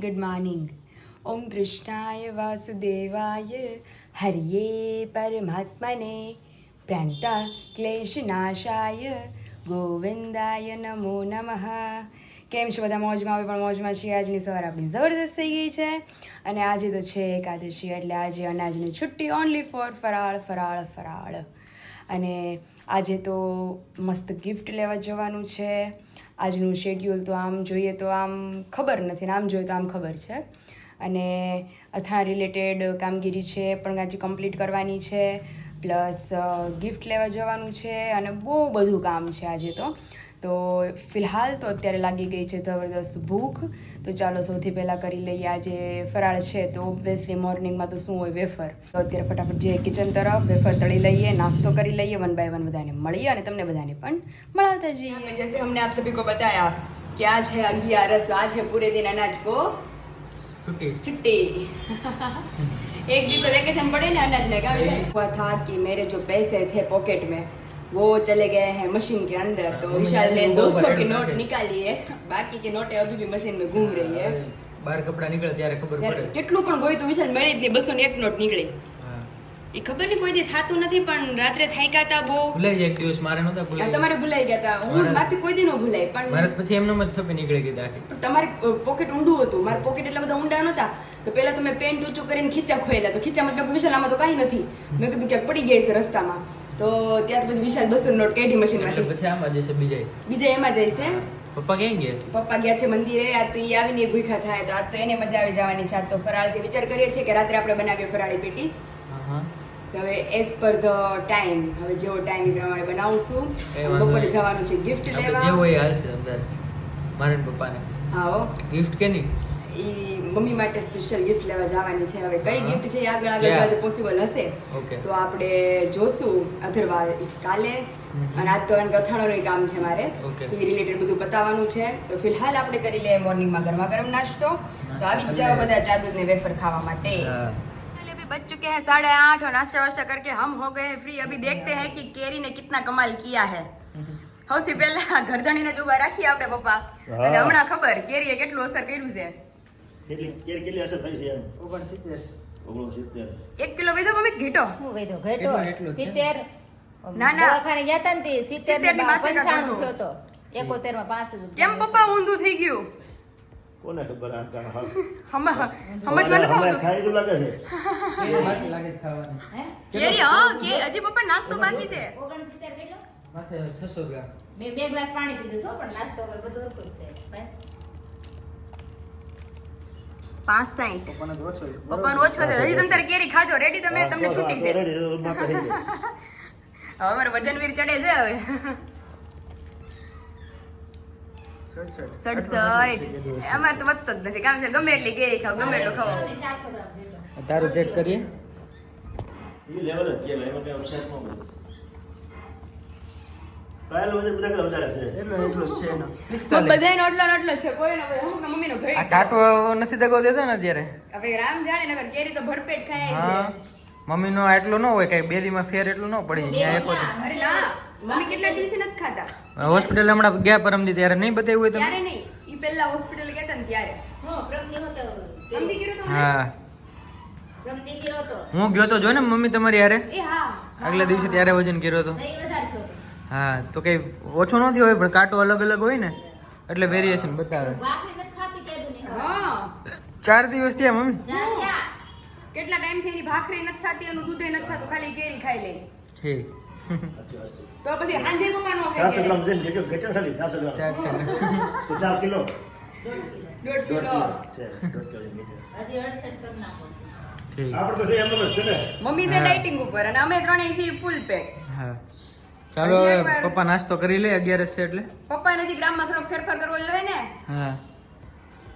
Good morning. ઓમ કૃષ્ણાય વાસુદેવાય હરિયે પરમાત્મને પ્રાંતા ક્લેશનાશાય ગોવિંદાય નમો નમઃ. કેમ છો બધા? મોજમાં આવે પણ મોજમાં છીએ. આજની સવાર આપણી જબરદસ્ત થઈ ગઈ છે અને આજે તો છે એકાદશી, એટલે આજે અનાજની છુટ્ટી, ઓનલી ફોર ફરાળ ફરાળ ફરાળ. અને આજે તો મસ્ત ગિફ્ટ લેવા જવાનું છે. આજનું શેડ્યુલ તો આમ જોઈએ તો આમ ખબર નથી ને આમ જોઈએ તો આમ ખબર છે. અને અથાણા રિલેટેડ કામગીરી છે પણ આજે કમ્પ્લીટ કરવાની છે, પ્લસ ગિફ્ટ લેવા જવાનું છે અને બહુ બધું કામ છે આજે તો ફિલહાલ તો અત્યારે લાગી ગઈ છે જબરદસ્ત ભૂખ. તો ચાલો સૌથી પહેલાં કરી લઈએ. આજે ફરાળ છે તો ઓબ્વિયસલી મોર્નિંગમાં તો શું હોય, વેફર. તો અત્યારે ફટાફટ જઈએ કિચન તરફ, વેફર તળી લઈએ, નાસ્તો કરી લઈએ, વન બાય વન બધાને મળીએ અને તમને બધાને પણ મળાવતા જઈએ. જैसे हमने आप सभी को बताया कि आज है 11, आज है पूरे दिन अनाज को छुट्टी. एक दिन तो वेकेशन पड़े ना अनाज ने. काम हुआ था कि मेरे जो पैसे थे पॉकेट में वो चले गए हैं मशीन के अंदर. तो विशाल ने 200 की नोट निकाली है, बाकी की नोटें अभी भी मशीन में घूम रही है. બાર કપડા નીકળે ત્યારે ખબર પડે. કેટલું પણ ગોઈ તો વિશાલ મળી જ નહીં. 201 નોટ નીકળી. એ ખબર નહીં કોઈ દી થાતું નથી, પણ રાત્રે થાક્યા હતા બહુ. ભૂલાઈ જાય એક દિવસ મારે નહોતા ભૂલાઈ. તમારે ભૂલાઈ ગયા હતા. હું મારથી કોઈ દી નો ભૂલાય, પણ મારે પછી એમનો જ થપી નીકળી ગઈ આખી. તમારે પોકેટ ઊંડું હતું, મારા પોકેટ એટલા બધા ઊંડા નહોતા. તો પહેલા તો મેં પેન્ટ ઊંચું કરીને ખીચા ખોયેલા. તો ખીચામાં મેં વિશાલ આમાં તો કાંઈ નથી. મેં કીધું ક્યાંક પડી ગયા છે રસ્તામાં. તો ત્યાર પછી વિશાલ 200 નોટ કાઢી મશીનમાંથી. પછી આમાં જશે બીજા એમાં જાય છે. પપ્પા ક્યાં ગયા? પપ્પા ગયા છે મંદિરે. આ તો ઈ આવીને ભૂખા થાય તો આજ તો એને મજા આવી જવાની છે. આજ તો ફરાળ છે. વિચાર કરીએ છીએ કે રાત્રે આપણે બનાવીએ ફરાળી પેટીસ. હવે એઝ પર ધ ટાઈમ, હવે જેવો ટાઈમ એ પ્રમાણે બનાવશું. બપોરે જવાનું છે ગિફ્ટ લેવા. જેવો એ હાલશે અંદર મારે ને પપ્પાને. હા, ગિફ્ટ કેની? ઈ મમ્મી માટે સ્પેશિયલ ગિફ્ટ લેવા જવાની છે. હવે કઈ ગિફ્ટ છે આગળ પોસિબલ હશે તો આપણે જોશું. અધરવાઇઝ કાલે. અને આજ તો અથાણાનું કામ છે મારે, એ રિલેટેડ બધું બતાવવાનું છે. તો ફિલહાલ આપણે કરી લઈએ મોર્નિંગમાં ગરમા ગરમ નાસ્તો. તો આવી જ જાઓ બધા ચાદુદ ને વેફર ખાવા માટે. बज चुके हैं 8:30 और नाश्ता वाश्ता करके हम हो गए फ्री. अभी देखते हैं कि केरी ने कितना कमाल किया है. સૌથી પહેલા ઘરધણીને જ ઉભા રાખીએ આપણે પપ્પા. અને હમણાં ખબર કેરીએ કેટલું અસર કર્યું છે. કેટલી અસર થઈ છે? 69. 1 કિલો વેધો મમ્મી ઘીટો. હું વેધો ઘેટો 70. ના ના દવાખાને ગયા તા ને 70 ની માથે કાઢો થયો તો 71 માં 5. કેમ પપ્પા ઊંધું થઈ ગયું? કોને ખબર? આ કામ હાલ સમજમાં નથી આવતું. ખાઈ લાગે છે લાગે ખાવાનું. કેરી હા કે હજી પપ્પા નાસ્તો બાકી છે. 69 કેટલો? માથે 600 ગ્રામ. બે ગ્લાસ પાણી પીધું છો, પણ નાસ્તો વગર બધું હરખું છે. 65. પપ્પાનો ઓછો છે. હજી તમે કેરી ખાજો. રેડી? તમને છૂટી છે. હવે મારે વજનવીર ચડે છે. હવે 67. અમારે તો વધતો જ નથી. કામ છે ગમે એટલી કેરી ખાવ, ગમે એટલું ખાવ. 400 ગ્રામ જેટલો. તારું ચેક કરીએ. ઈ લેવલ જ છે, એમાં કઈ અપસેટ ન હોય. કાલ વજન બધા કરતા વધારે છે. એટલો જ છે એનો. બધાયનો એટલો જ છે. કોઈનો કોઈ અમુક મમ્મીનો આ ભઈ. કાટો નથી દગો દેતો ને અત્યારે. હવે રામ જાણે નગર કેરી તો ભરપેટ ખાય હા, છે. મમ્મીનો આટલો ન હોય કઈ, બે દીમાં ફેર એટલું ન પડી જાય. એક અરે ના, મમ્મી કેટલા દિવસથી નથી ખાતા. હોસ્પિટલ હમણાં ગયા પરમદી ત્યારે નહીં બતાવ્યું હોય ત્યારે તમે? નહીં, ઈ પહેલા હોસ્પિટલ ગયા હતા ને ત્યારે. હા, પ્રમદી હતો. સમજી ગયો તો મને? હા, પ્રમદી ગયો તો. હું ગયો તો જો ને મમ્મી તમારી યારે એ હા. આગલા દિવસે ત્યારે વજન કર્યો હતો. નહીં વધારે થયો. હા, તો કઈ ઓછો નથી હોય પણ કાંટો અલગ અલગ હોય ને એટલે વેરિએશન બતાવે. ભાખરી નથી ખાતી કેદું નહીં. હા. 4 દિવસ થયા મમ્મી. કેટલા ટાઈમ થી એની ભાખરી નથી થાતી, એનું દૂધ નથી થાતું, ખાલી કેરી ખાઈ લે. ઠીક. તો પછી હાંજે પપ્પા નો 400 ગ્રામ છે ને, કેટલો ખાલી 400 ગ્રામ. 400. તો 4 કિલો. 1.5 કિલો. છે 1.5 કિલો. હજી 68 કરી નાખો. ઠીક. આપણે તો એમ જ છે ને. મમ્મી છે ડાયટિંગ ઉપર અને અમે ત્રણેય છીએ ફૂલ પેટ. હા, ચાલો હવે પપ્પા નાસ્તો કરી લે. 11 છે એટલે પપ્પા નથી ગ્રામમાં થોડોક ફેરફાર કરવો જોઈએ ને. હા,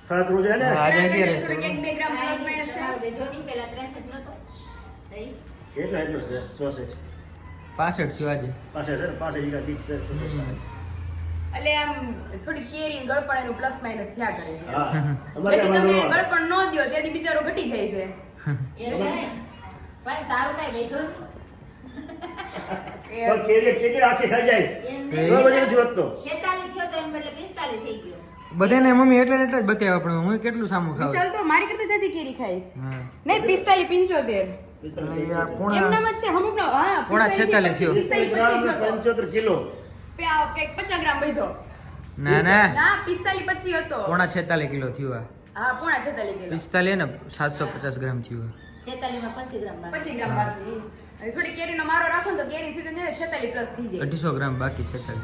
ફરક રોજ ને. હા, આજે 11 છે. થોડોક 1-2 ગ્રામ પ્લસ માઈનસ થાય. જો નહીં પેલા 63 નતો. નહીં. એટલો છે 64. 65 થયું આજે. પાસે છે ને, પાસે ઈગા ઠીક છે. એટલે આમ થોડી કેરી ને ગળપણ એનું પ્લસ માઈનસ થયા કરે. હા. અમારે જેથી તમે કેમ ગળપણ ન દ્યો તેથી બિચારો ઘટી જાય છે. એવું નહીં. પણ તારું કઈ બેઠો જ પણ કેરી આખી ખાઈ જાય. એમ તો વજન નથી વધતો. 46 થયો તો એમ બદલે 45 થઈ ગયો. બધાને મમ્મી એટલે ને એટલે જ બતાવ્યા પણ હું કેટલું સામું ખાવ વિશાલ તો મારી કરતા જતી કેરી ખાઈશ હા નહીં 45 યાર 75 પોણા એમ નામ જ છે અમુક નો હા પોણા 46 થયો. 75 કિલો કંઈક 50 ગ્રામ બધો ના ના ના 45 25 હતો પોણા 46 કિલો થયું આ હા પોણા 46 કિલો 45 ને 750 ગ્રામ થયું 46 માં 25 ગ્રામ બાકી. 25 ગ્રામ બાકી હવે થોડી કેરીનો મારો રાખો ને તો કેરી સીઝન છે 46 પ્લસ થઈ જાય 250 ગ્રામ બાકી 46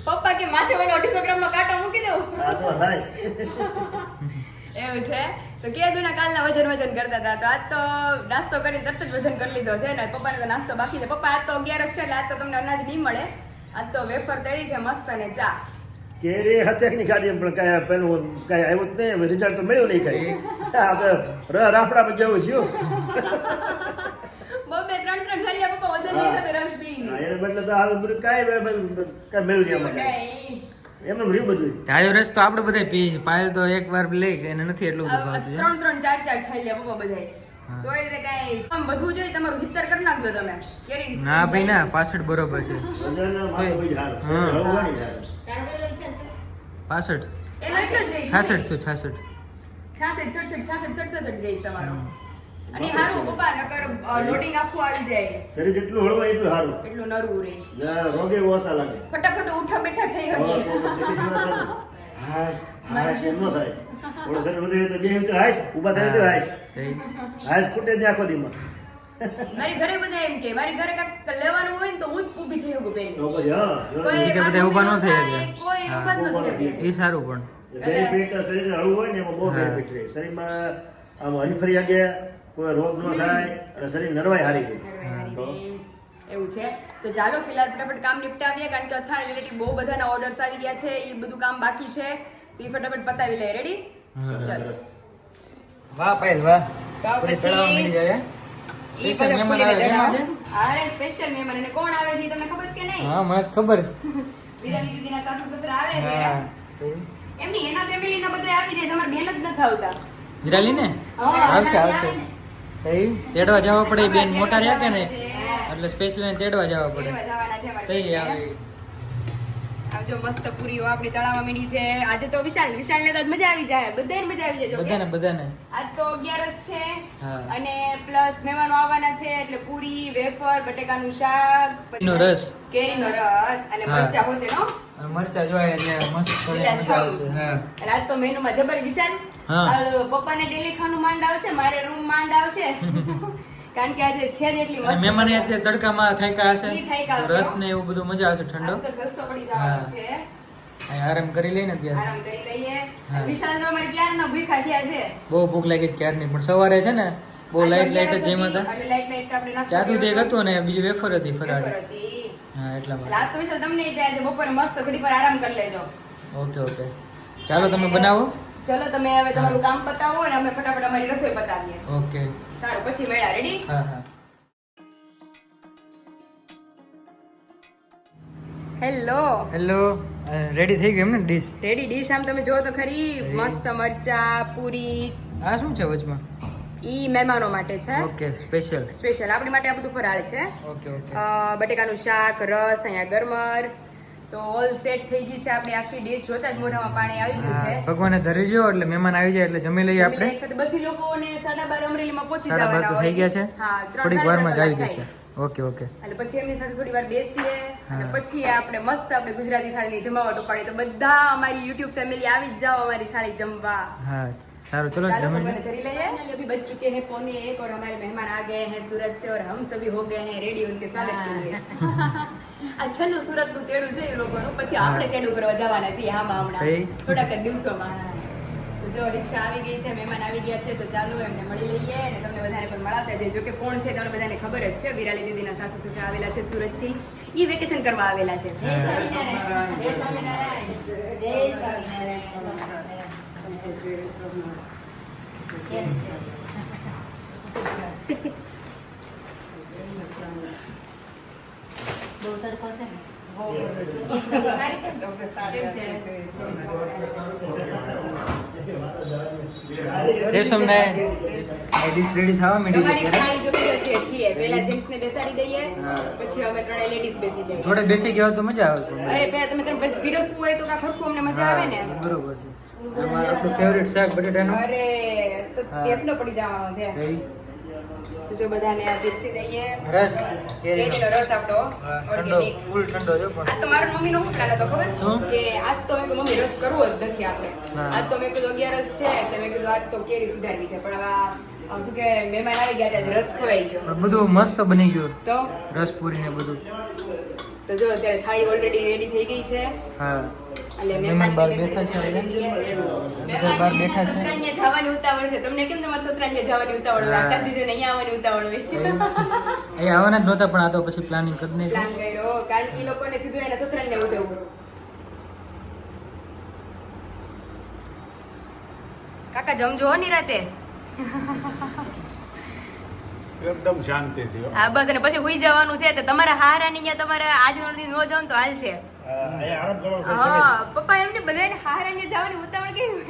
પપ્પા કે માથે ઓલો 250 ગ્રામ નો કાંટો મૂકી દઉં આ તો થાય એવું છે તો કેદુના કાલના વજન કરતા હતા તો આજ તો નાસ્તો કરીને તરત જ વજન કરી લીધો છે ને પપ્પાને તો નાસ્તો બાકી છે પપ્પા આજ તો 11 છે એટલે આજ તો તમને અનાજ નહીં મળે આજ તો વેફર તળી છે મસ્ત અને ચા કેરી હત્યાકની ખાધી પણ કાંઈ પેલું કાંઈ આવ્યું જ નહીં રિઝલ્ટ તો મળ્યું નહીં કાંઈ આપણે રાફડામાં જેવું થયું બબે 3 ખાલી પપ્પા વજન નહીં સાથે રસ પી હા, એને બદલે તો હવે બધું કાંઈ મળ્યું નહીં આમાં કાંઈ. નહીં એમનું રહ્યું બધું તાજો રસ તો આપણે બધા પીએ છીએ પાયલ તો એકવાર લઈ કે એને નથી એટલું બધું ભાવતું છે. 3 4 ખાઈ લે પપ્પા બધાય હા. તો એટલે કાંઈ આમ બધું જોઈ તમારું હિતર કરી નાખજો તમે કેરી ના ભાઈ ના 65 બરોબર છે વજન માથું બી સારું. હા. હળવું હોય ને સારું. તારું કેટલું છે? 65 એનો એટલો જ રહે 66 થયું 66 66 જ રહે તમારો અને હારું પપ્પા નકર લોડિંગ આખું આવી જાય શરીર જેટલું હળવું હોય એટલું સારું એટલું નરવું રહે જ્યાં રોગે ઓછા લાગે ફટાફટ ઉઠા બેઠા થઈ હવે શકે તો બધી દિવસ છે ને, હાશ હાશ એમ ન થાય થોડું શરીર વધુ હોય તો બે તો હાશ ઊભા થાય તો હાશ થઈ. હાશ ખૂટે જ આખો દીમાં મારી ઘરે બધા એમ કે મારી ઘરે કાંઈક લેવાનું હોય ને તો હું જ ઊભી થઈ શકું પહેલી તો પછી હા જો કોઈ બીજા બધા ઊભા ન થઈ શકે. કોઈ ઊભા જ નથી થઈ એ સારું પણ બેનિફિટ શરીર હળવું હોય ને એમાં બહુ હા. બેનિફિટ રહે શરીરમાં આમ હરીફરી આગે કોઈ રોગ ન થાય અને શરીર નરવાઈ હારી રહે તો એવું છે તો ચાલો ફિલહાલ ફટાફટ કામ નિપટાવીએ કારણ કે અથાણા રિલેટેડ બહુ બધાના ઓર્ડર્સ આવી ગયા છે એ બધું કામ બાકી છે તો એ ફટાફટ પતાવી લે રેડી સરસ સરસ વાહ પાયલ વાહ તો થોડી પછી તળાવ મળી જાય હે? ઈ Special બધા મહેમાન ફૂલીને આવે એમાં દડાવો. અરે સ્પેશિયલ મહેમાન અને કોણ આવે છે ઈ તમને ખબર છે કે નહીં હા મને ખબર છે. વિરાલી દીદીના સાસુ સસરા આવે છે હા એમની એના ફેમિલીના બધા આવી જાય તમારે બેન જ નથી આવતા વિરાલી ને હા, આવશે આવે આવશે ને. થઈ તેડવા જવા પડે ઈ બેન મોટા રહ્યા કે ને હા. એટલે સ્પેશિયલ તેડવા જવા પડે કેવા જવાના છે મારા થઈ બેનને. આવે આમ જો મસ્ત પૂરીઓ આપણી તળાવમાં મીડી છે આજે તો વિશાલ ને તો આજ મજા આવી જાય બધાને મજા આવી જાય જો કે. બધાને બધાને આજ તો 11 છે હા. અને પ્લસ મહેમાનો આવવાના છે એટલે પૂરી વેફર બટેકાનું શાક પછી કેરીનો રસ. કેરીનો રસ અને હા. મરચા હોતે નો અને મરચા જોવાય એટલે મસ્ત લીલા મજા આવશે છમ. હા એટલે આજ તો મેનુમાં જબર વિશાલ હા. પપ્પાને ડેલી ખાવાનું માંડ આવશે મારે રૂમ માંડ આવશે કારણ કે આજે છે જ એટલી અને મસ્ત મહેમાને અત્યારે તડકામાં થાક્યા હશે ઈ થાક્યા હશે. રસ ને એવું બધું મજા આવશે ઠંડો આજ તો જલસો પડી જવાનો હા. છે અહીં આરામ કરી લઈને ત્યારે આરામ કરી લઈએ હા. વિશાલ તો અમારે ક્યારના ભૂખ્યા થયા છે બહુ ભૂખ લાગી છે ક્યારની પણ સવારે છે ને બહુ લાઈટ લાઈટ જ જેમાં હતા એટલે લાઈટ આપણે નાસ્તો ચા દૂધ એક કર્યો હતું ને બીજી વેફર હતી હતો. ફરાળી વેફર હતી. હા એટલા એટલે માટે આજ તો વિશાલ તમને ઈ થાય આજે બપોરે મસ્ત ઘડી પર આરામ કરી લેજો ઓકે ઓકે ચાલો તમે બનાવો ચલો તમે હવે તમારું કામ પતાવો અને અમે ફટાફટ અમારી રસોઈ પતાવીએ ઓકે સારું પછી મેળા રેડી હા હા હેલો હેલો રેડી થઈ ગયું એમ ને ડીશ રેડી ડીશ આમ તમે જો તો ખરી મસ્ત મરચા પૂરી આ શું છે વચમાં ઈ મહેમાનો માટે છે ઓકે સ્પેશિયલ સ્પેશિયલ આપણી માટે આ બધું ફરાળ છે ઓકે ઓકે બટેકાનું શાક રસ અહીંયા ગરમર તો ઓલ સેટ થઈ ગઈ છે આપણી આખી ડીશ જોતા જ મોઢામાં પાણી આવી ગયું છે ભગવાને ધરી જો એટલે મહેમાન આવી જાય એટલે જમી લઈએ આપણે એક સાથે બધી લોકોને 12:30 અમરેલીમાં પહોંચી 12:30 જવાના તો હોય થઈ ગયા છે હા થોડીક વારમાં જ આવી થાય. જશે ઓકે ઓકે એટલે પછી એમની સાથે થોડી વાર બેસીએ અને હા. પછી આપણે મસ્ત આપણે ગુજરાતી થાળીની જમાવટ ઉપાડીએ તો બધા અમારી યુટ્યુબ ફેમિલી આવી જ જાઓ અમારી થાળી જમવા હા સારું ચલો चालू જમી भगवान धरी ले फाइनली अभी बज चुके हैं 1:45 और हमारे मेहमान आ गए हैं सूरत से और हम सभी हो गए हैं रेडी उनके स्वागत के लिए આ છેલ્લું સુરત નું તેડું છે એ લોકોનું પછી આપણે તેડું કરવા જવાના છીએ હામાં હમણાં કઈ? થોડાક જ દિવસોમાં તો જો રિક્ષા આવી ગઈ છે મહેમાન આવી ગયા છે તો ચાલો એમને મળી લઈએ અને તમને બધાને પણ મળાવતા જઈએ જો કે કોણ છે તમને બધાને ખબર જ છે વિરાલી દીદીના સાસુ સસરા આવેલા છે સુરત થી ઈ વેકેશન કરવા આવેલા છે જય સ્વામિનારાયણ. જય સ્વામિનારાયણ જય સ્વામિનારાયણ. કેમ છે? બહુ તડકો છે ને? સારી છે ને? કેમ છે? જય સ્વામિનારાયણ આ ડિશ રેડી થવા માંડી છે તમારી ત્યારે થાળી જો બેસીએ છીએ પહેલા જેન્ટ્સ ને બેસાડી દઈએ હા. પછી અમે ત્રણે લેડીઝ બેસી જઈએ જોડે બેસી ગયા હોત તો મજા આવે છે. અરે પહેલા તમે ત્રણ પછી પીરસવું હોય તો કાં ખરખું અમને મજા આવે ને હા, બરોબર છે. આમાં આપણું ફેવરિટ શાક બટેટાનું અરે તો હા. ટેસ્ટ નો પડી જવાનો છે દહીં, તો જો બધાને આ પીરસી દઈએ રસ કેરીનો કેરીનો. રસ આપણો હા, ઠંડો ઓર્ગેનિક ફૂલ ઠંડો છે પણ આજ તો મારા મમ્મીનો શું પ્લાન હતો ખબર શું? કે આજ તો મેં કીધું, મમ્મી રસ કરવો જ નથી આપણે હા. આજ તો મેં કીધું 11 છે તો મેં કીધું આજ તો કેરી સુધારવી છે પણ આ શું કે મહેમાન આવી ગયા ત્યારે રસ ખવાઈ ગયો પણ બધું મસ્ત બની ગયું તો રસપુરી ને બધું. જો અત્યારે થાળી ઓલરેડી રેડી થઈ ગઈ છે હા એટલે મહેમાન બહાર મહેમાન બેઠા છે હવે. બધા બહાર મહેમાનને બેઠા છે. સસરાને જવાની ઉતાવળ છે તમને કેમ તમારા સસરાને જવાની ઉતાવળ હોય હા. આકાશજીને અહીંયા આવવાની ઉતાવળ હોય એ આવવાના જ નહોતા પણ આ તો પછી પ્લાનિંગ કરી પ્લાન નાખ્યું. કર્યો કારણ કે ઈ લોકોને સીધું એના સસરાને ઉતરવું કાકા જમજો હો નિરાતે એકદમ શાંતિથી હો. હા બસ અને પછી હુઈ જવાનું છે તો તમારા હારાની અહીંયા તમારે આજનો દી નો જાવ તો હાલશે અહીંયા આરામ કરવાનો છે. હા પપ્પા એમને બધાને હારાની જવાની ઉતાવળ કેવી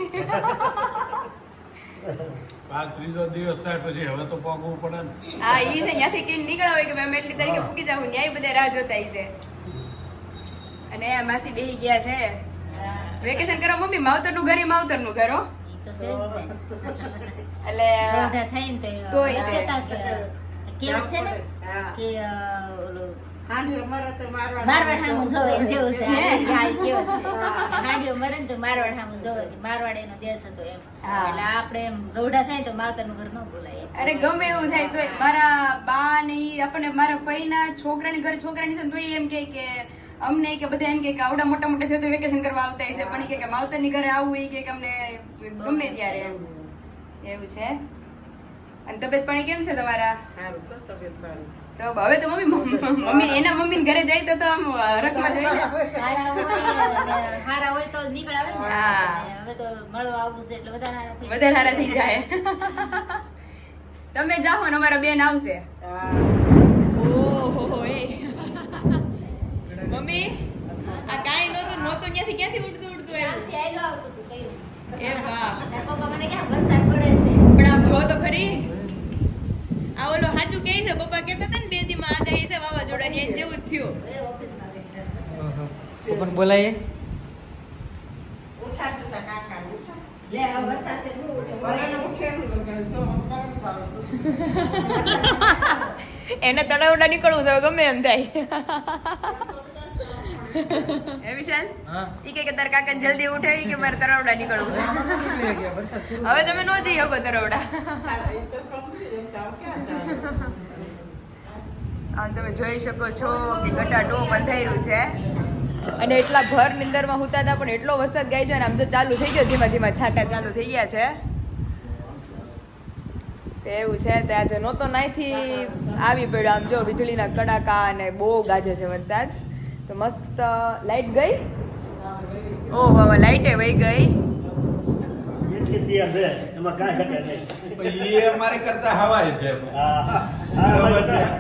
આ ત્રીજો દિવસ થાય પછી હવે તો પોગવું પડે ને. હા ઈ છે ત્યાંથી કઈ નીકળ્યા હોય કે મેં એટલી તારીખે પૂકી જાવ ન્યાય બધા રાહ જોતા ઈ છે અને આ માસી બેહી ગયા છે વેકેશન કરો મમ્મી માવતરનું ઘર ઈ માવતરનું ઘર હો ઈ તો છે જ ને. એટલે મોઢા થઈને તે તોય તે. કહેતા કે કેવું છે ને કે ઓલું મારવાડ હામું જોવે જેવું છે હે? હા, ઈ કેવું છે. હાંડીઓ મરે ને તો મારવાડ હામું જોવે કે મારવાડ એનો દેશ હતો એમ હા. એટલે આપણે એમ ગૌઢા થાય તો માવતરનું ઘર ન બોલાય એમ. અરે ગમે એવું થાય તોય મારા બા ને ઈ આપણને મારા ફઈના છોકરાની ઘરે છોકરાની છે ને તોય એમ કહે કે અમને કે બધા એમ કહે કે આવડા મોટા મોટા થયો તો વેકેશન કરવા આવતા હશે પણ ઈ કહે કે માવતરની ઘરે આવવું ઈ કહે કે અમને ગમે ત્યારે એમ એવું છે અને તબિયત પાણી કેમ છે તમારા તો હવે તો મમ્મી એના મમ્મી ઘરે જાય તો આમ હરખમાં જોઈએ ને. હારા હોય તો નીકળ આવે ને. હા. અને હવે તો મળવા આવવું છે એટલે વધારે હારા થઈ વધારે સારા થઈ જાય તમે જાઓ ને અમારા બેન આવશે ઓહો એ મમ્મી આ કાઈ નહોતું ક્યાંથી ઉડતું આવ્યું ત્યાંથી આયલો આવતું હતું કયું. એ વાહ તારા પપ્પા મને ક્યાં વરસાદ પડે છે પણ આમ જો તો ખરી આ ઓલો સાચું કહે છે પપ્પા કહેતા હતા ને બે દીમાં આગાહી છે વાવાઝોડાની એમ જેવું જ થયું એ ઓફિસમાં બેઠા. ઓહો. તો પણ બોલાય લે હવે વરસાદ છે હું એને તળાવડા નીકળવું છે ગમે એમ થાય હે વિશાલ હા ઈ કે તાર કાકાને જલ્દી ઉઠાડી કે મારે તળાવડા નીકળવું છે વરસાદ શરૂ. હવે તમે નો જઈ શકો તરવડા આ તમે જોઈ શકો છો કે ગટાટો બંધાયેલું છે અને એટલા ભર નિંદરમાં હુતા હતા પણ એટલો વરસાદ ગાય છે ને આમ તો ચાલુ થઈ ગયો ધીમા ધીમા છાંટા ચાલુ થઈ ગયા છે તો એવું છે તે આજે નહોતો નાઈથી આવી પડ્યો આમ જો વીજળીના કડાકા અને બહુ ગાજે છે વરસાદ તો મસ્ત લાઈટ ગઈ ઓહો હવે લાઈટે વહી ગઈ એટલી તૈયાર છે એમાં કાંઈ ઘટે નહીં. એ અમારી કરતા હવાય છે હા, હા, બરાબર છે. હા.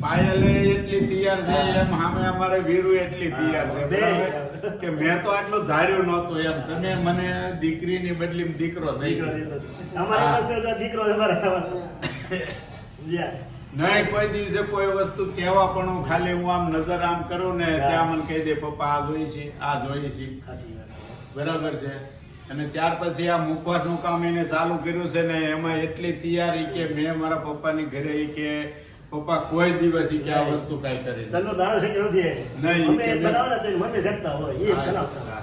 પાયલે એટલી તૈયાર છે એમ સામે અમારે વીરુ એટલી તૈયાર છે બરાબર કે મેં તો આટલું ધાર્યું નહોતું એમ તમે મને દીકરીની બદલી દીકરો દઈ દીકરો દીધો. દીધો. અમારી પાસે જો દીકરો છે બરાબર. સમજ્યા? નહીં કોઈ દિવસે કોઈ વસ્તુ કહેવા પણ હું ખાલી હું આમ નજર આમ કરું ને ત્યાં મને કહી દે પપ્પા આ જોઈ છે આ જોઈ છે સાચી વાત. બરાબર છે અને ત્યાર પછી આ મુખવાસનું કામ એને ચાલુ કર્યું છે ને એમાં એટલી તૈયારી કે મેં મારા પપ્પાની ઘરે ઈ કે પપ્પા કોઈ દિવસ ઈ કે આ વસ્તુ કાંઈ કરી નથી. તનનો દાણો છે કે નથી? નહીં, મમ્મી કે બનાવે ને તો મમ્મી શકતા હોય એ હા, બનાવતા. હા.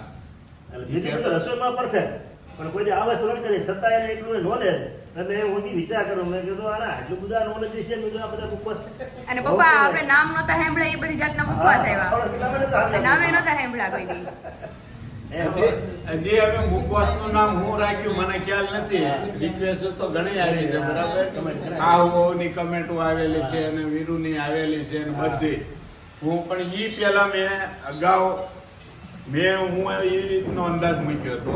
એટલે બીજું બધું રસોઈમાં પરફેક્ટ પણ કોઈ દી આ વસ્તુ નથી કરી છતાં એને એટલું નોલેજ અને હું ઈ વિચાર કરું મેં કીધું આના આટલું બધા નોલેજ છે મેં કીધું આ બધા ઉપવાસ અને પપ્પા આપણે નામ નહોતા સાંભળ્યા એ બધી જાતના મુખવાસ આવ્યા નામે નહોતા સાંભળ્યા કોઈ દી હજી હવે મુખવાસનું નામ હું રાખ્યું મને ખ્યાલ નથી રિક્વેસ્ટ તો ઘણી આવી છે બરાબર આ ની કમેન્ટો આવેલી છે અને વીરુની આવેલી છે અને બધી હું પણ ઈ પહેલા મેં અગાઉ હું એ રીતનો અંદાજ મૂક્યો હતો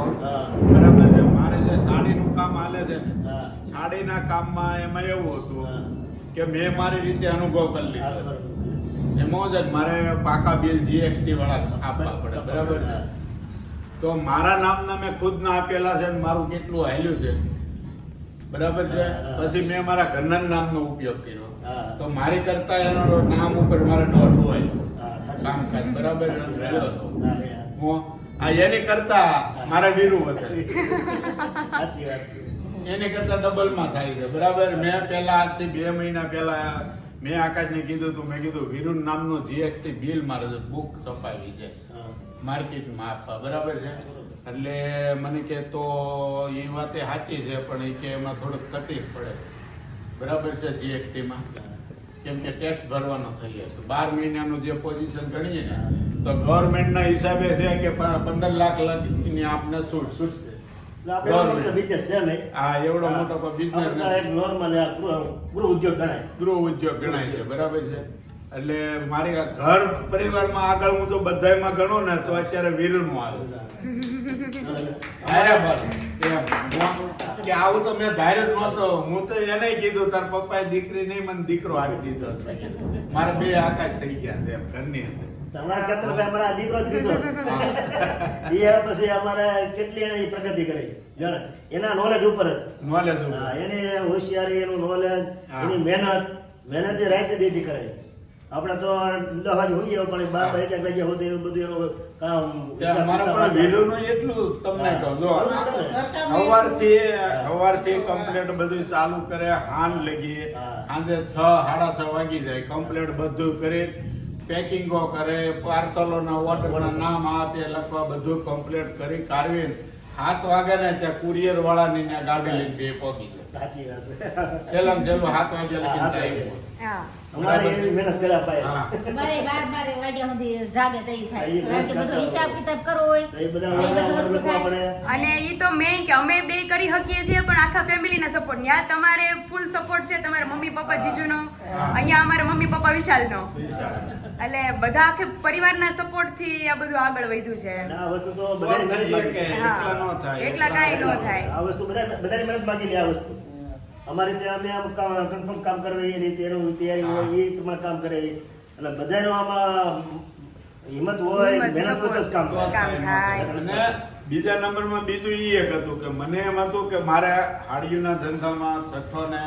બરાબર છે મારે જે સાડીનું કામ હાલે છે ને સાડીના કામમાં એમાં એવું હતું કે મેં મારી રીતે અનુભવ કરી લીધો એમાં જ મારે પાકા બિલ જીએસટી વાળા આપવા પડે બરાબર છે તો મારા નામના મેં ખુદના આપેલા છે અને મારું કેટલું હાલ્યું છે બરાબર છે. પછી મેં મારા ઘરના નામનો ઉપયોગ કર્યો. હા. તો મારી કરતા એનો નામ ઉપર મારે ડોટ હોય હા, કામકાજ બરાબર છે. વહેલો હતો. હા, હા. હું આ એની કરતા મારા વીરુ વધારે સાચી વાત છે. એની કરતા ડબલમાં થાય છે બરાબર. મેં પહેલા આજથી 2 મહિના પહેલા મેં આકાશને કીધું હતું, મેં કીધું વીરુ નામનું જીએસટી બિલ મારે બુક છપાવી છે હા. માર્કેટમાં આપવા બરાબર છે. એટલે મને કે તો એ વાતે સાચી છે, પણ એ કે એમાં થોડુંક તકલીફ પડે બરાબર છે જીએસટીમાં, કેમ કે ટેક્સ ભરવાનો થઈ જશે. 12 મહિનાનું જે પોઝિશન ગણીએ ને તો ગવર્મેન્ટના હિસાબે છે કે 15 લાખ લગીની આપને છૂટશે. એટલે આપણે એવો મોટો business છે નહીં. હા, એવડો હા. મોટો બિઝનેસ આપણે તો એક normal આ ગૃહ ઉદ્યોગ ગણાય. ગૃહ ઉદ્યોગ ગણાય છે બરાબર છે. એટલે મારી આ ઘર પરિવારમાં આગળ હું જો બધાયમાં ગણું ને તો અત્યારે વીરુનું આવે બરાબર. એમ. કે આવું તો મેં ધાર્યું જ નહોતો. હું તો એને કીધું તાર પપ્પાએ દીકરી નહીં મને દીકરો આપી દીધો. મારા 2 આકાશ થઈ ગયા છે એમ ઘરની અંદર. તમારા ખેતરમાં હમણાં આ દીકરો જ દીધો. એ હવે પછી અમારે કેટલી એની પ્રગતિ કરી જો ને, એના નોલેજ ઉપર જ. નોલેજ હા, એની હોશિયારી, એનું નોલેજ, હા. એની મહેનત એ રાઈટ દીધી કરે. આપણે તો 10 વાગે હોઈએ પણ 12 1 વાગે હોતે એવું બધું એનું કામ મારા પણ વીરુનું એટલું તમને કહું જો સવારથી કમ્પ્લેટ બધું ચાલુ કરે હાન લગી હા. સાંજે 6-6:30 વાગી જાય કમ્પ્લેટ બધું કરી પેકિંગો કરે પાર્સલોના ઓર્ડરના નામ આ તે લખવા બધું કમ્પ્લેટ કરી કાઢવી 7 વાગે ને ત્યાં કુરિયર વાળાની ત્યાં ગાડી લઈને બે પહોંચી જાય. સાચી વાત છે. છેલ્લામાં છેલ્લું 7 વાગે લગીને હા, જાય. હા અમારે એવી મહેનત કર્યા પાયે. હા. મારે 12 વાગ્યા સુધી જાગે તઈ થાય, હા, એ કારણ કે બધો હિસાબ કિતાબ કરવો હોય તો એ બધા એ બધું વાળા લખવા પડે. અને ઈ તો મેં કે અમે બે કરી શકીએ છીએ, પણ આખા ફેમિલીના સપોર્ટ ત્યાં તમારે ફૂલ સપોર્ટ છે તમારા મમ્મી પપ્પા જીજુનો, અહીંયા અમારા મમ્મી પપ્પા વિશાલનો, એટલે બધા આખે પરિવારના સપોર્ટ થી આ બધું આગળ વધ્યું છે. અને આ વસ્તુ તો તો બધાની થઈ મહેનત શકે, માગી. એકલા ન થાય. એકલા કાંઈ ન થાય. આ વસ્તુ બધાની મહેનત માગી લે. આ વસ્તુ અમારી ત્યાં અમે આમ કન્ફર્મ કામ કરવી એ રીતે એનું તૈયારી હોય એ પ્રમાણે કામ કરે. એટલે બધાનો આમાં હિંમત હોય, હિંમત, મહેનત હોય તો જ કામ support. થાય. કામ થાય. અને બીજા નંબરમાં બીજું ઈ એક હતું કે મને એમ હતું કે મારે હાડીયુના ધંધામાં 6ઠો ને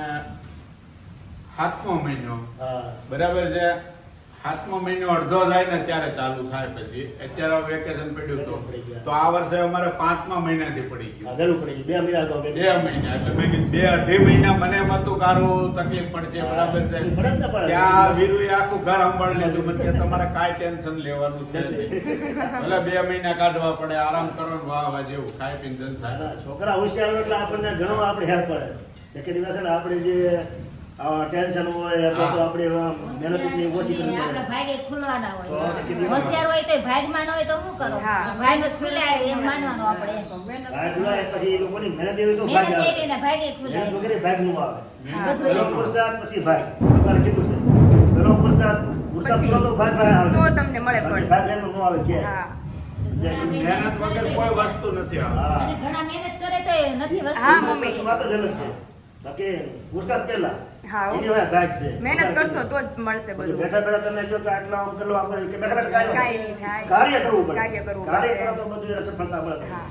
7મો મહિનો હા. બરાબર છે. 7મો મહિનો અડધો થાય ને ત્યારે ચાલુ થાય. પછી અત્યારે વેકેશન પડ્યું હતું તો આ વર્ષે અમારે 5મા મહિનાથી પડી ગયું. હા, વહેલું પડી ગયું. 2 મહિના અગાઉ 2 મહિના એટલે મેં કીધું 2-2.5 મહિના મને એમ હતું કારું તકલીફ પડશે બરાબર છે. પડે જ ને પડે. ત્યાં વીરુએ આખું ઘર સંભાળી લીધું. મને કે તમારે કાંઈ ટેન્શન લેવાનું છે નહીં. ભલે 2 મહિના કાઢવા પડે, આરામ કરવાનું વાહ જેવું ખાઈ પીને જલસા. ના, છોકરા હોશિયાર હોય એટલે આપણને ઘણો આપણે હેલ્પ પડે. એક દિવસ છે ને આપણે જે ટેન્શન હોય અથવા તો આપણે મહેનત એટલી ઓછી કરવી આપણા પડે. ભાગે ખુલવાના તો હોય, કેટલી હોશિયાર હોય તો ભાગમાં ન હોય તો શું કરો? હા. ભાગ ખુલ્યા એમ માનવાનું આપણે. ભાગ ખુલાય પછી એ લોકોની મહેનત એવી તો ભાગ મહેનત આવે. એવી ને ભાગે ખુલ્યા. મહેનત વગેરે ભાગ નું આવે. હા. પહેલો પુરુષાર્થ પછી ભાગ. તમારે કીધું છે પહેલો પુરુષાર્થ પછી પૂરો તો ભાગ આવે. તો તમને મળે બાકી પણ. ભાગ એનો ન આવે કે હા મહેનત વગર કોઈ વસ્તુ નથી આવતી. હા. અને ઘણા મહેનત કરે તો એ નથી વસ્તુ. હા, મમ્મી. વાત જ અલગ છે. બાકી પુરુષાર્થ પહેલા હા. એની હવે ભાગ છે. મહેનત કરશો તો જ મળશે બધું. બેઠા બેઠા તમે જો કે આટલા આમ કરો આમ કરો કે બેઠા બેઠા કાંઈ કાંઈ નહીં નહીં થાય. કાર્ય કરવું પડે. કાર્ય કરવું કાર્ય પડે. કરો તો બધું એને સફળતા મળે. હા.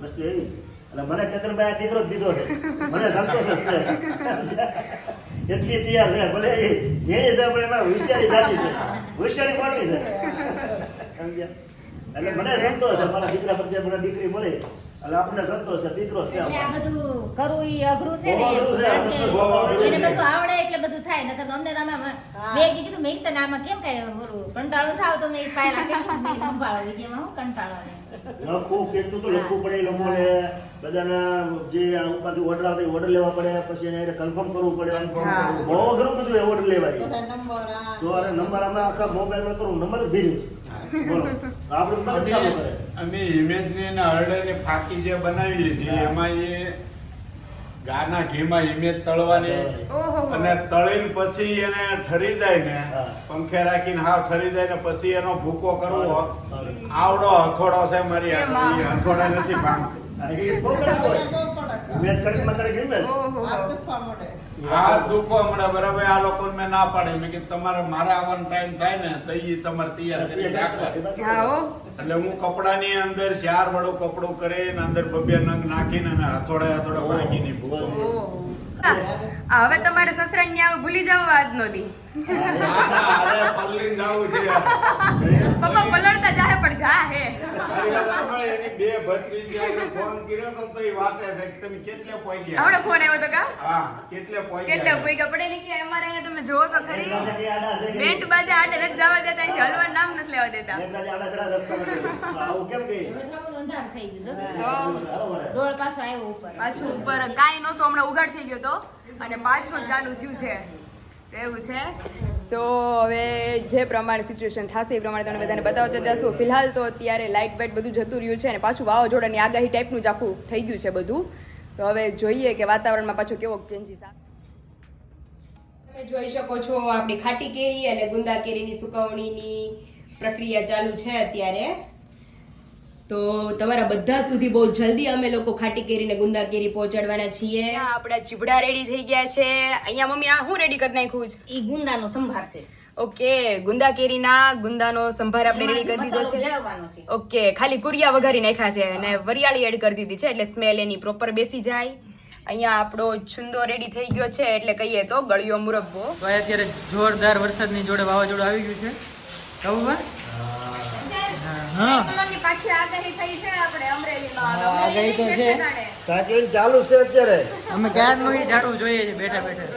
વસ્તુ એવી છે. એટલે મને ચેતનભાઈ આ દીકરો જ દીધો છે. મને સંતોષ જ છે. એટલી તૈયાર છે. ભલે એ જેની છે પણ એમાં હોશિયારી જાતી છે. હોશિયારી મોટી છે. સમજ્યા? એટલે મને સંતોષ છે. મારા દીકરા પ્રત્યે મને દીકરી મળી એટલે આપણને સંતોષ છે. દીકરો છે એટલે આ આપણને. બધું કરવું ઈ અઘરું છે ને બહુ અઘરું છે. કારણ કે બહુ અઘરું એને છે. બધું આવડે એટલે બધું થાય. નકર તો અમને તો આમાં મેં કીધું મેં કીધું આમાં કેમ કઈ ઓલું કંટાળો થાવ તો મેં પાયલા કેટલું મેં સંભાળો વિજયમાં હું કંટાળો ને. લખવું કેટલું તો લખવું પડે એ લોકોને બધાના જે આ ઉપરથી ઓર્ડર આવતા ઓર્ડર લેવા પડે પછી એને કન્ફર્મ કરવું પડે. હા. બહુ અઘરું બધું ઓર્ડર લેવાય. તો અરે નંબર અમે આખા મોબાઈલમાં કરું નંબર જ ભીર્યું. બોલો આપણે બધું કામ કરે. અમે ઇમેજની અને હરડેની ફાકી જે બનાવીએ છીએ એમાં એ ગાના ઘીમાં ઇમેજ તળવાની ઓહો. અને તળીને પછી એને ઠરી જાય ને હા. પંખે રાખીને હાવ ઠરી જાય ને પછી એનો ભૂકો કરવો આવડો હથોડો છે મારી એમાં. આગળ. એ હથોડા નથી ભાંગતો. હા, એ બહુ કડક હોય. મેચ કડકમાં કડક એમ ને. ઓહો. આ દુખો હમણાં બરાબર આ લોકોને મેં ના પાડી મેં કીધું તમારે મારા આવવાનો ટાઈમ થાય ને તો એ તમારે તૈયાર કરી રાખવા. હા હો. એટલે હું કપડાની અંદર 4 વડું કપડું કરીને અંદર 2 નંગ નાખીને અને હથોડે ભાંગીને ભૂકો. ઓહો. આ હવે તમારે સસરા ને ભૂલી જાવ આજ નો દી. અરે પલ્લી જાવું છે પપ્પા પલળતા જાહે પણ જા હે. તારી વાત સાંભળે, એની બે ભત્રીજીઓને ફોન કર્યો તો એ વાતે છે કે તમે કેટલે પહોંચ્યા. હમણાં ફોન આવ્યો તો કા હા, કેટલે પહોંચ્યા. કેટલે ભૂગા પડે ને કે અમારે અહીંયા તમે જોવો તો ખરી બેન્ટ બાજા આડે નથી જવા દેતા, અહીંથી હલવાનું નામ નથી લેવા દેતા. આવું કેમ કે હવે તો બધું અંધારું થઈ ગયું જો. તો ડોળ પાછો આવ્યો ઉપર. પાછું ઉપર કાંઈ નહોતું, હમણાં ઉઘાડ થઈ ગયો તો અને પાછું ચાલુ થયું છે એવું છે. તો હવે જે પ્રમાણે સિચ્યુએશન થશે એ પ્રમાણે તમને બધાને બતાવતા જશું. ફિલહાલ તો અત્યારે લાઇટ બાઇટ બધું જતું રહ્યું છે અને પાછું વાવાઝોડાની આગાહી ટાઈપનું જ આખું થઈ ગયું છે બધું. તો હવે જોઈએ કે વાતાવરણમાં પાછો કેવો ચેન્જીસ આવે. તમે જોઈ શકો છો આપણી ખાટી કેરી અને ગુંદા કેરીની સુકવણીની પ્રક્રિયા ચાલુ છે અત્યારે. તો તમારા બધા સુધી બહુ જલ્દી અમે લોકો ખાટી કેરી ને ગુંદા કેરી પહોંચાડવાના છીએ. આપણા ચીબડા રેડી થઈ ગયા છે. અહીંયા મમ્મી આ હું રેડી કરી નાખ્યું છે? ઈ ગુંદાનો સંભાર છે. ઓકે, ગુંદા કેરીના ગુંદાનો સંભાર આપણે રેડી કરી દીધો છે. ભેળવવાનો છે. ઓકે, ખાલી કુરિયા વઘારી નાખ્યા છે અને વરિયાળી એડ કરી દીધી છે એટલે સ્મેલ એની પ્રોપર બેસી જાય. અહીંયા આપણો છુંદો રેડી થઈ ગયો છે એટલે કહીએ તો ગળ્યો મુરબ્બો. તો આ અત્યારે જોરદાર વરસાદની જોડે વાવાઝોડું આવી ગયું છે. કહું બા? હા. કલરની પાછી આગાહી થઈ છે આપણે અમરેલીમાં. હા, આગાહી તો છે. સાયકલિંગ ચાલુ છે અત્યારે. અમે ક્યારનું ઈ ઝાડવું જોઈએ છે બેઠા બેઠા.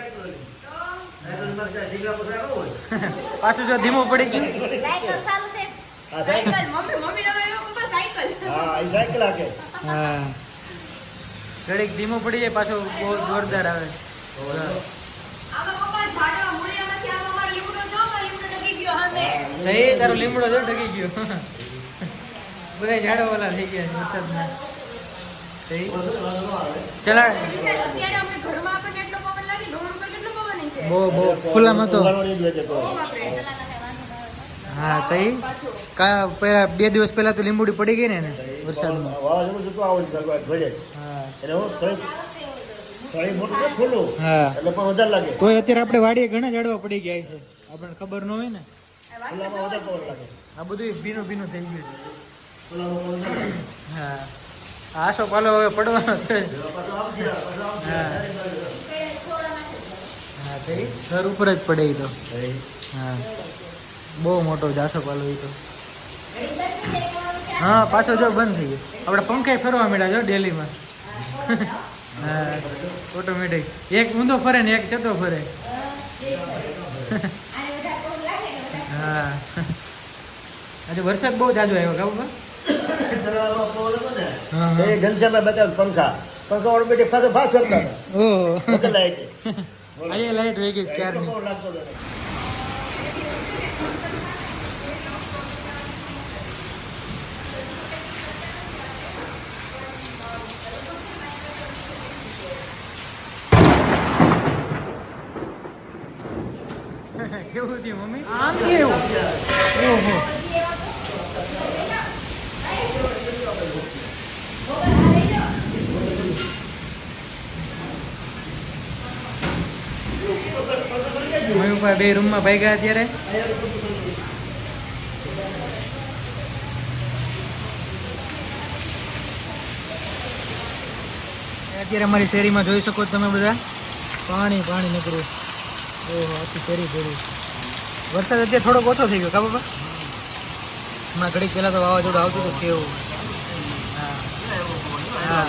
પાછું જો ધીમું પડી ગયું. સાયકલ ચાલુ છે. હા, સાયકલ સાયકલ. મમ્મી રમે એવો પપ્પા સાયકલ. હા, એ સાયકલ હાકે. હા, ઘડીક ધીમું પડી જાય પાછું બહુ જોરદાર આવે. આમાં પપ્પા ઝાડવા મૂળિયામાંથી આમાં અમારો લીમડો જો, અમારો લીમડો ડગી ગયો સામે. નહીં, તારો લીમડો જો ઢગી ગયો. બધા ઝાડો ઓલા થઈ ગયા છે વરસાદના. ચલા અત્યારે આપણે ઘરમાં આપણને એટલો પવન લાગે, ઢોળ ઉપર કેટલો પવન છે. બહુ ખુલ્લામાં તો. ફુલાણો જ વેચે તો. ઓ બાપરે. હા, તઈ કા પેલા 2 દિવસ પહેલા તો લીંબુડી પડી ગઈ ને એને વરસાદમાં. વાવાઝોડું જતું આવું જ કરવું ઘડે. હા. એટલે હું થોડી મોટું છે ખુલ્લું. હા. એટલે પણ વધારે લાગે. તોય અત્યારે આપણે વાડીએ ઘણા ઝાડવા પડી ગયા છે, આપણને ખબર ન હોય ને. ખુલ્લામાં વધારે પવન લાગે. આ બધું ભીનું ભીનું થઈ ગયું છે. ખુલ્લામાં પવન લાગે. હા, આસો પાલો હવે પડવાનો છે. હા, હા, તઈ ઘર ઉપર જ પડે ઈ તો. હા, બહુ મોટો જાસો પાલો ઈ તો. હા, પાછો જો બંધ થઈ ગયો. આપણે પંખે ફરવા માંડ્યા જો ડેલીમાં. હા, ઓટોમેટિક એક ઊંધો ફરે ને એક ચતો ફરે. હા, આજે વરસાદ બહુ જાજો આવ્યો કાબુ. ખતરામાં પવન હતો ને. હા, એ ઘનશ્યામભાઈ બતાવ્યું પંખા ઓટોમેટિક પાછો ફાસ્ટ ફરતા હતા. ઓહો, વગર લાઈટ. અહીંયા લાઈટ વહી ગઈ છે ક્યારની. પવન લાગતો હતો. કેવું થયું મમ્મી? આમ કેવું? ઓહો, મયુરભાઈ બે રૂમમાં ભાગ્યા અત્યારે. અત્યારે અમારી શેરીમાં જોઈ શકો છો તમે બધા, પાણી પાણી નીકળ્યું. ઓહો, આખી શેરી ભરી. વરસાદ અત્યારે થોડોક ઓછો થઈ ગયો કા બાબા? હમણાં ઘડીક પહેલા તો વાવાઝોડું આવતું હતું કેવું. હા, હા,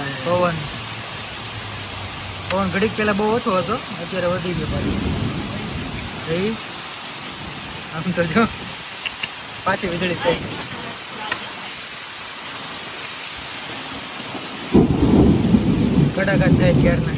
પવન ઘડીક પહેલા બહુ ઓછો હતો, અત્યારે વધી ગયો પાછું. આમ તો જો પાછી વીજળી થઈ. કડાકા થાય ક્યારના.